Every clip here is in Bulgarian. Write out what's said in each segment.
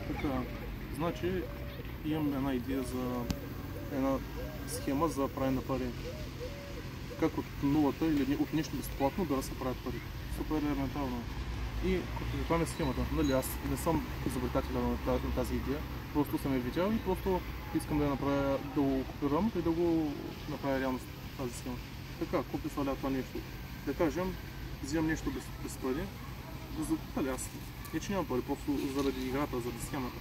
Така, значи имам една идея за една схема за правене на пари. Как от нулата или от нещо безплатно да се правят пари. Супер елементарно. И каква ми е схемата? Нали, аз не съм изобретателя на тази идея, просто съм я видял и просто искам да я направя, да го копирам и да го направя реалност тази схема. Така, какво представлява това нещо? Да кажем, взимам нещо без пари, нали, аз не че нямам пари, просто заради играта, заради схемата,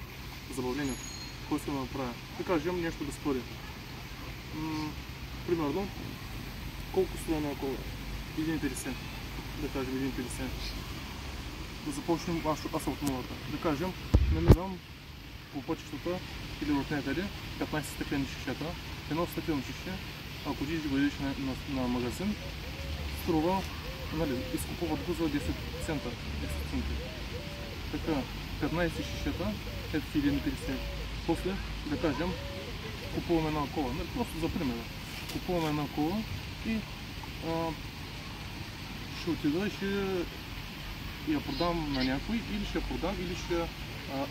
забавлението, какво искам да направя. Да кажем нещо без пари. Примерно, колко струва на около 1,50, да кажем 1,50. Да започнем аз от нулата. Да кажем, намирам по пътищата или от някъде 15 стъклени шишета. Едно стъклено шише, ако отидеш да го идеш на магазин, струва, нали, изкупуват го за 10 цента. 10 цента. Така, 15 шишета, ето си 1,50. После, да кажем, купуваме една кола. Нали, просто за пример. Купуваме една кола и ще отида и ще я продам на някой, или ще я продам, или ще я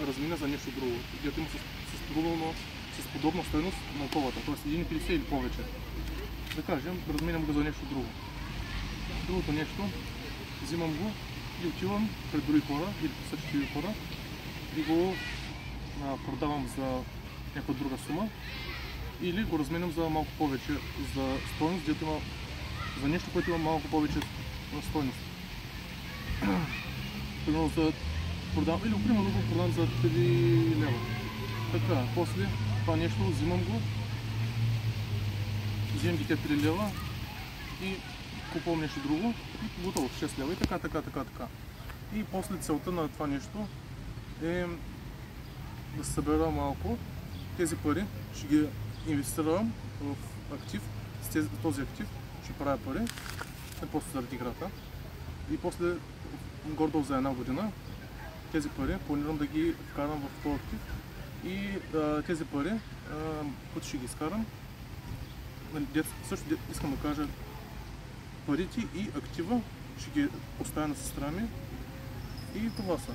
размина за нещо друго. Дето има с подобна стойност на колата, т.е. 1,50 или повече. Да кажем, разменям го за нещо друго. Другото нещо, взимам го и отивам пред други хора или същите хора и го продавам за някаква друга сума, или го разменям за малко повече за стойност, дето има за нещо, което има малко повече стойност. Примерно за продам, или примерно го продам за 3 лева. Така, после това нещо взимам ги те 3 лева и купувам нещо друго и готово, 6 лева и така. И после целта на това нещо е да се събера малко. Тези пари ще ги инвестирам в актив, с този актив ще правя пари, не просто заради играта. И после, гордо за една година, тези пари планирам да ги вкарам в този актив и тези пари, които ще ги изкарам, също искам да кажа, парите и актива ще ги оставя на сестра ми и това са.